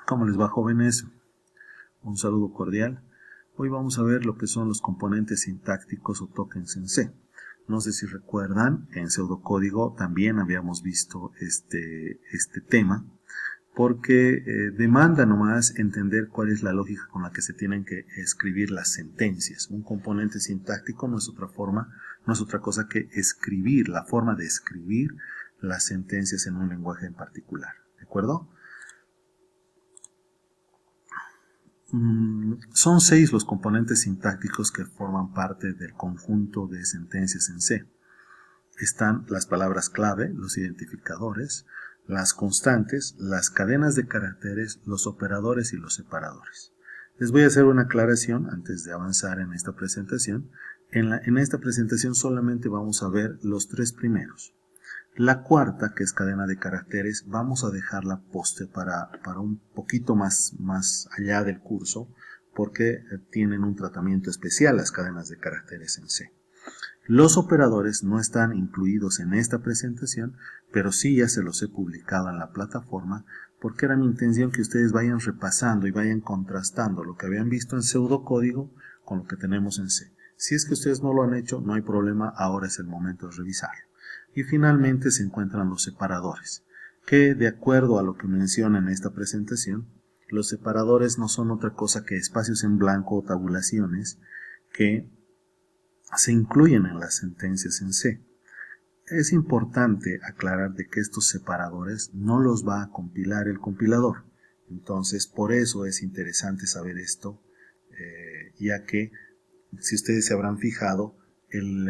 ¿Cómo les va, jóvenes? Un saludo cordial. Hoy vamos a ver lo que son los componentes sintácticos o tokens en C. No sé si recuerdan, en pseudocódigo también habíamos visto este tema, porque demanda nomás entender cuál es la lógica con la que se tienen que escribir las sentencias. Un componente sintáctico no es otra cosa que escribir, la forma de escribir las sentencias en un lenguaje en particular. ¿De acuerdo? Son 6 los componentes sintácticos que forman parte del conjunto de sentencias en C. Están las palabras clave, los identificadores, las constantes, las cadenas de caracteres, los operadores y los separadores. Les voy a hacer una aclaración antes de avanzar en esta presentación. En esta presentación solamente vamos a ver los 3 primeros. La cuarta, que es cadena de caracteres, vamos a dejarla poste para un poquito más allá del curso, porque tienen un tratamiento especial las cadenas de caracteres en C. Los operadores no están incluidos en esta presentación, pero sí ya se los he publicado en la plataforma, porque era mi intención que ustedes vayan repasando y vayan contrastando lo que habían visto en pseudocódigo con lo que tenemos en C. Si es que ustedes no lo han hecho, no hay problema, ahora es el momento de revisarlo. Y finalmente se encuentran los separadores, que de acuerdo a lo que menciona en esta presentación, los separadores no son otra cosa que espacios en blanco o tabulaciones que se incluyen en las sentencias en C. Es importante aclarar de que estos separadores no los va a compilar el compilador. Entonces, por eso es interesante saber esto, ya que, si ustedes se habrán fijado, el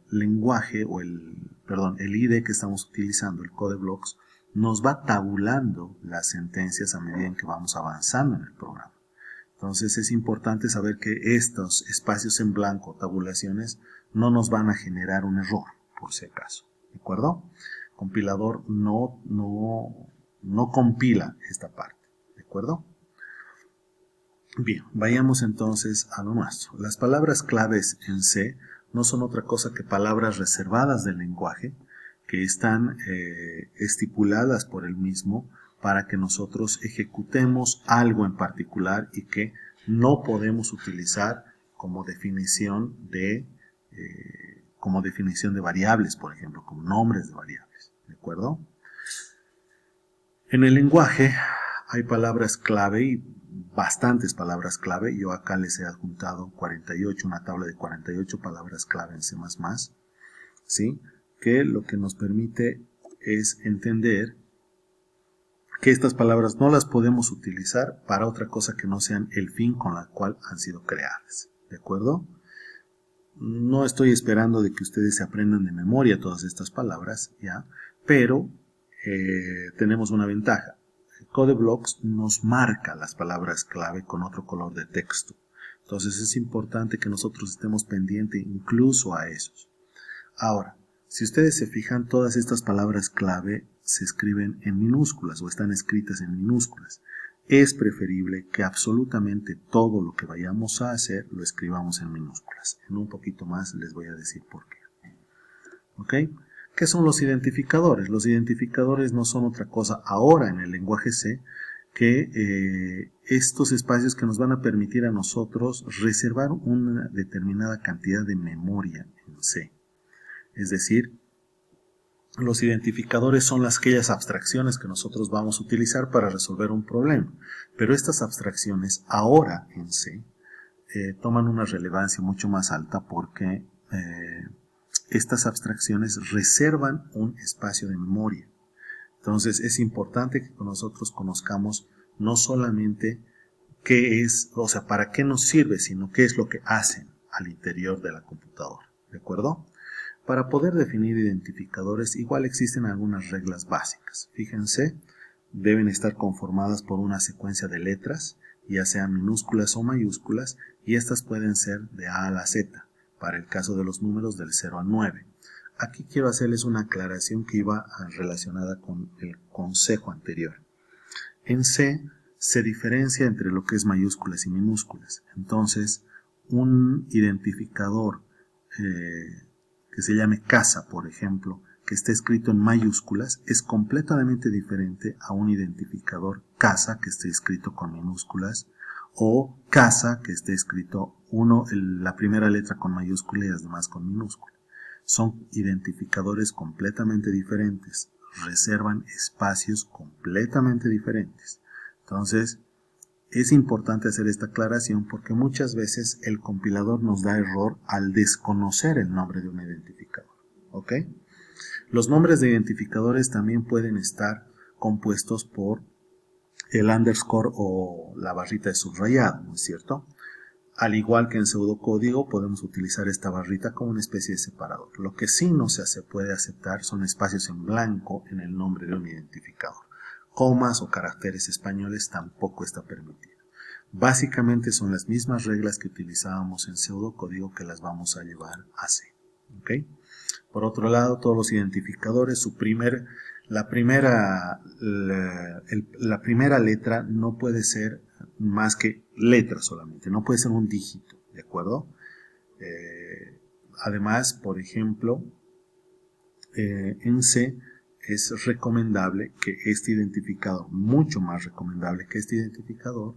lenguaje o el IDE que estamos utilizando, el CodeBlocks, nos va tabulando las sentencias a medida en que vamos avanzando en el programa. Entonces es importante saber que estos espacios en blanco, tabulaciones, no nos van a generar un error, por si acaso. ¿De acuerdo? El compilador no compila esta parte. ¿De acuerdo? Bien, vayamos entonces a lo nuestro. Las palabras claves en C no son otra cosa que palabras reservadas del lenguaje que están estipuladas por el mismo para que nosotros ejecutemos algo en particular y que no podemos utilizar como definición de variables, por ejemplo, como nombres de variables. ¿De acuerdo? En el lenguaje hay palabras clave y bastantes palabras clave. Yo acá les he adjuntado 48, una tabla de 48 palabras clave en C++, ¿sí? Que lo que nos permite es entender que estas palabras no las podemos utilizar para otra cosa que no sean el fin con la cual han sido creadas. ¿De acuerdo? No estoy esperando de que ustedes se aprendan de memoria todas estas palabras, ¿ya? Pero tenemos una ventaja. CodeBlocks nos marca las palabras clave con otro color de texto. Entonces es importante que nosotros estemos pendientes incluso a esos. Ahora, si ustedes se fijan, todas estas palabras clave se escriben en minúsculas o están escritas en minúsculas. Es preferible que absolutamente todo lo que vayamos a hacer lo escribamos en minúsculas. En un poquito más les voy a decir por qué. ¿Ok? ¿Qué son los identificadores? Los identificadores no son otra cosa ahora en el lenguaje C que estos espacios que nos van a permitir a nosotros reservar una determinada cantidad de memoria en C. Es decir, los identificadores son aquellas abstracciones que nosotros vamos a utilizar para resolver un problema. Pero estas abstracciones ahora en C toman una relevancia mucho más alta porque estas abstracciones reservan un espacio de memoria. Entonces es importante que nosotros conozcamos no solamente qué es, o sea, para qué nos sirve, sino qué es lo que hacen al interior de la computadora. ¿De acuerdo? Para poder definir identificadores, igual existen algunas reglas básicas. Fíjense, deben estar conformadas por una secuencia de letras, ya sean minúsculas o mayúsculas, y estas pueden ser de A a la Z, para el caso de los números del 0 al 9. Aquí quiero hacerles una aclaración que iba relacionada con el consejo anterior. En C se diferencia entre lo que es mayúsculas y minúsculas. Entonces, un identificador que se llame casa, por ejemplo, que esté escrito en mayúsculas es completamente diferente a un identificador casa que esté escrito con minúsculas o casa que esté escrito la primera letra con mayúscula y las demás con minúscula. Son identificadores completamente diferentes, reservan espacios completamente diferentes. Entonces, es importante hacer esta aclaración porque muchas veces el compilador nos da error al desconocer el nombre de un identificador. ¿Ok? Los nombres de identificadores también pueden estar compuestos por el underscore o la barrita de subrayado, ¿no es cierto? Al igual que en pseudocódigo podemos utilizar esta barrita como una especie de separador. Lo que sí no se puede aceptar son espacios en blanco en el nombre de un identificador. Comas o caracteres españoles tampoco está permitido. Básicamente son las mismas reglas que utilizábamos en pseudocódigo que las vamos a llevar a C. ¿Okay? Por otro lado, todos los identificadores, la primera letra no puede ser más que letra solamente, no puede ser un dígito, ¿de acuerdo? Además, por ejemplo, en C es recomendable que este identificador, mucho más recomendable que este identificador,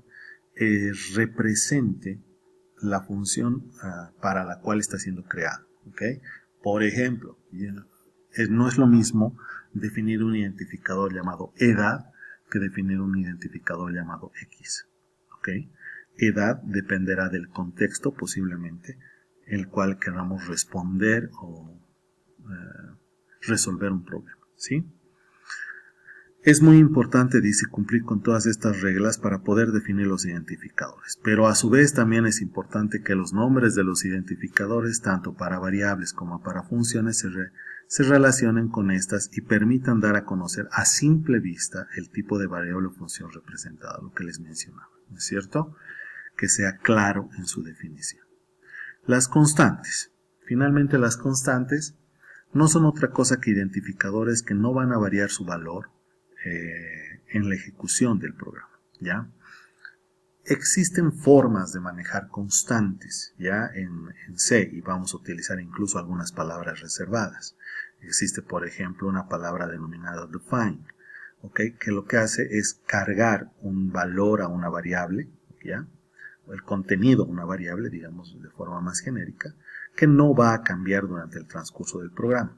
represente la función para la cual está siendo creado. ¿Okay? Por ejemplo, no es lo mismo definir un identificador llamado edad que definir un identificador llamado X. ¿Okay? Edad dependerá del contexto posiblemente el cual queramos responder o resolver un problema. ¿Sí? Es muy importante, dice, cumplir con todas estas reglas para poder definir los identificadores, pero a su vez también es importante que los nombres de los identificadores, tanto para variables como para funciones, se relacionen con estas y permitan dar a conocer a simple vista el tipo de variable o función representada, lo que les mencionaba, ¿no es cierto? Que sea claro en su definición. Las constantes. Finalmente, las constantes no son otra cosa que identificadores que no van a variar su valor en la ejecución del programa, ¿ya? Existen formas de manejar constantes, ¿ya? En C, y vamos a utilizar incluso algunas palabras reservadas. Existe, por ejemplo, una palabra denominada define, ¿ok? Que lo que hace es cargar un valor a una variable, ¿ya? El contenido a una variable, digamos de forma más genérica, que no va a cambiar durante el transcurso del programa.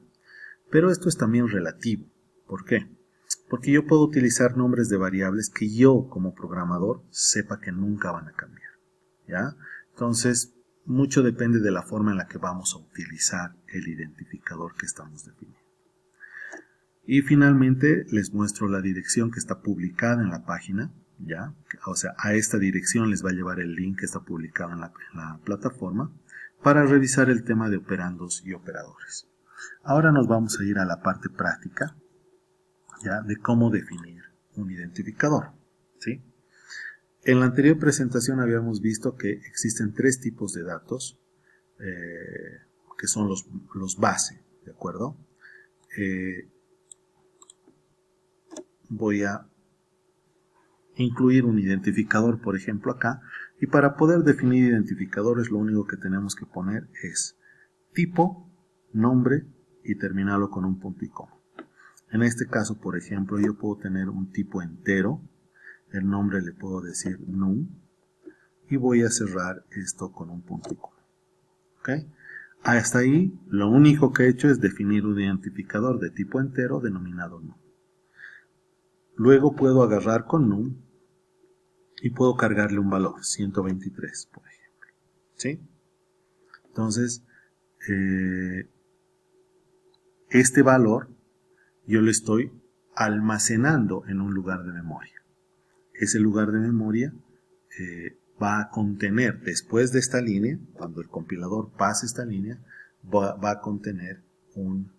Pero esto es también relativo. ¿Por qué? Porque yo puedo utilizar nombres de variables que yo como programador sepa que nunca van a cambiar, ¿ya? Entonces, mucho depende de la forma en la que vamos a utilizar el identificador que estamos definiendo. Y finalmente les muestro la dirección que está publicada en la página, ¿ya? O sea, a esta dirección les va a llevar el link que está publicado en la plataforma para revisar el tema de operandos y operadores. Ahora nos vamos a ir a la parte práctica, ¿ya? De cómo definir un identificador, ¿sí? En la anterior presentación habíamos visto que existen tres tipos de datos que son los base, ¿de acuerdo? Voy a incluir un identificador, por ejemplo, acá, y para poder definir identificadores lo único que tenemos que poner es tipo, nombre y terminarlo con un punto y coma. En este caso, por ejemplo, yo puedo tener un tipo entero, el nombre le puedo decir num, y voy a cerrar esto con un punto y coma. ¿Okay? Hasta ahí, lo único que he hecho es definir un identificador de tipo entero denominado num. Luego puedo agarrar con num y puedo cargarle un valor, 123, por ejemplo. ¿Sí? Entonces, este valor yo lo estoy almacenando en un lugar de memoria. Ese lugar de memoria va a contener, después de esta línea, cuando el compilador pase esta línea, va a contener un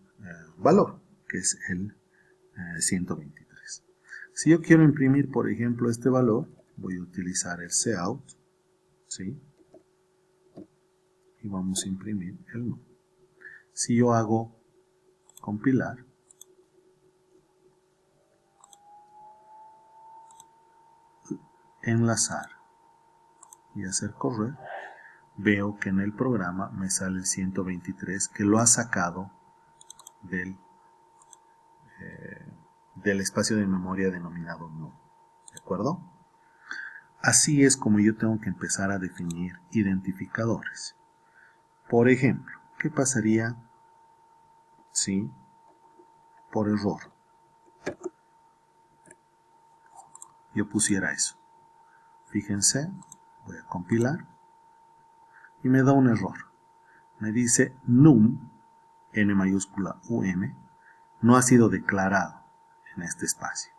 valor, que es el 123. Si yo quiero imprimir, por ejemplo, este valor, voy a utilizar el cout, ¿sí? Y vamos a imprimir el num. Si yo hago compilar, enlazar y hacer correr, veo que en el programa me sale el 123 que lo ha sacado del del espacio de memoria denominado num. ¿De acuerdo? Así es como yo tengo que empezar a definir identificadores. Por ejemplo, ¿qué pasaría si por error yo pusiera eso? Fíjense, voy a compilar y me da un error. Me dice num, n mayúscula um, no ha sido declarado en este espacio.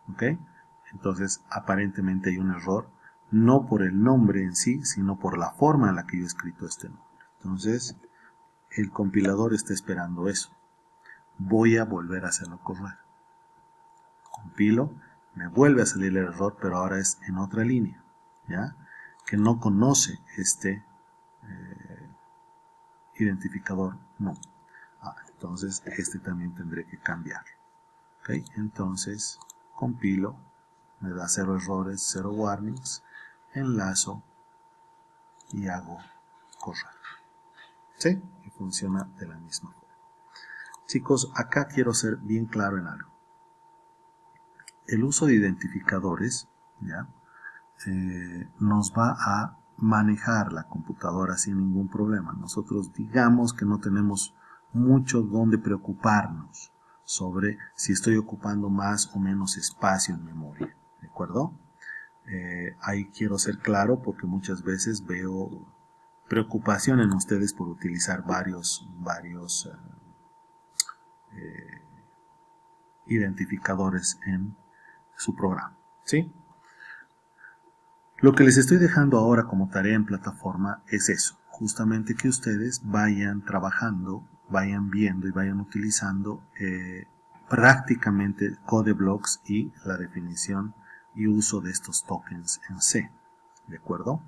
¿Ok? Entonces, aparentemente hay un error, no por el nombre en sí, sino por la forma en la que yo he escrito este nombre. Entonces, el compilador está esperando eso. Voy a volver a hacerlo correr. Compilo, me vuelve a salir el error, pero ahora es en otra línea, ¿ya? Que no conoce este identificador no. Entonces, este también tendré que cambiar. ¿Ok? Entonces, compilo, me da 0 errores, 0 warnings, enlazo y hago correr. ¿Sí? Y funciona de la misma forma. Chicos, acá quiero ser bien claro en algo. El uso de identificadores, ¿ya? Nos va a manejar la computadora sin ningún problema. Nosotros digamos que no tenemos mucho donde preocuparnos sobre si estoy ocupando más o menos espacio en memoria. ¿De acuerdo? Ahí quiero ser claro porque muchas veces veo preocupación en ustedes por utilizar varios identificadores en su programa. ¿Sí? Lo que les estoy dejando ahora como tarea en plataforma es eso, justamente que ustedes vayan trabajando, vayan viendo y vayan utilizando prácticamente codeblocks y la definición y uso de estos tokens en C. ¿De acuerdo?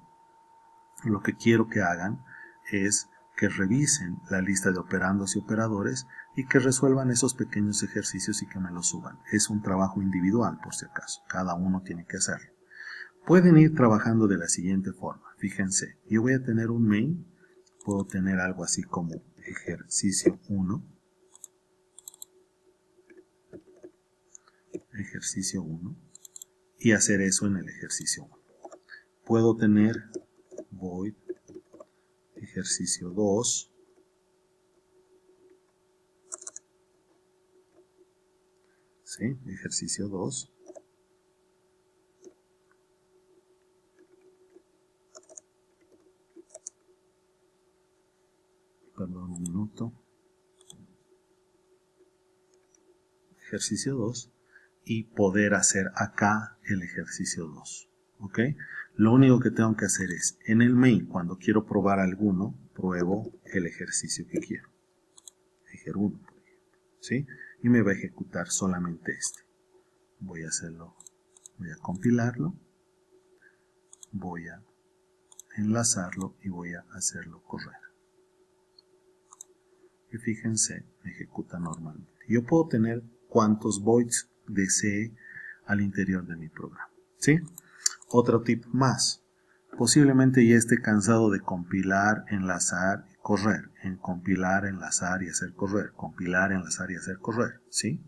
Lo que quiero que hagan es que revisen la lista de operandos y operadores y que resuelvan esos pequeños ejercicios y que me los suban. Es un trabajo individual, por si acaso. Cada uno tiene que hacerlo. Pueden ir trabajando de la siguiente forma. Fíjense, yo voy a tener un main. Puedo tener algo así como ejercicio 1. Ejercicio 1. Y hacer eso en el ejercicio 1. Puedo tener void ejercicio 2. ¿Sí? Ejercicio 2. Perdón, un minuto. Ejercicio 2. Y poder hacer acá el ejercicio 2. ¿Ok? Lo único que tengo que hacer es, en el main, cuando quiero probar alguno, pruebo el ejercicio que quiero. Ejer 1, por ejemplo. ¿Sí? Y me va a ejecutar solamente este. Voy a hacerlo, voy a compilarlo, voy a enlazarlo y voy a hacerlo correr. Y fíjense, me ejecuta normalmente. Yo puedo tener cuantos voids desee al interior de mi programa. ¿Sí? Otro tip más. Posiblemente ya esté cansado de compilar, enlazar y correr. En compilar, enlazar y hacer correr. Compilar, enlazar y hacer correr. ¿Sí?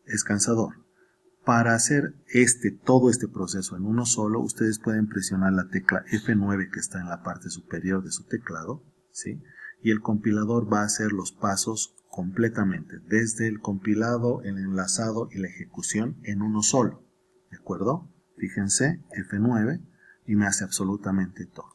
Es cansador. Para hacer todo este proceso en uno solo, ustedes pueden presionar la tecla F9 que está en la parte superior de su teclado, ¿sí? Y el compilador va a hacer los pasos completamente, desde el compilado, el enlazado y la ejecución en uno solo, ¿de acuerdo? Fíjense, F9 y me hace absolutamente todo.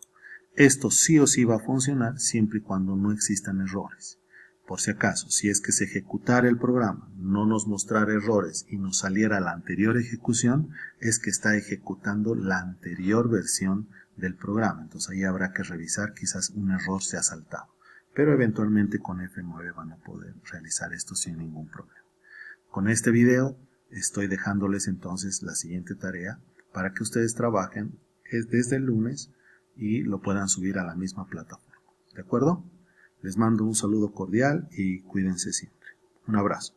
Esto sí o sí va a funcionar siempre y cuando no existan errores. Por si acaso, si es que se ejecutara el programa, no nos mostrara errores y nos saliera la anterior ejecución, es que está ejecutando la anterior versión del programa. Entonces ahí habrá que revisar, quizás un error se ha saltado. Pero eventualmente con F9 van a poder realizar esto sin ningún problema. Con este video estoy dejándoles entonces la siguiente tarea para que ustedes trabajen desde el lunes y lo puedan subir a la misma plataforma. ¿De acuerdo? Les mando un saludo cordial y cuídense siempre. Un abrazo.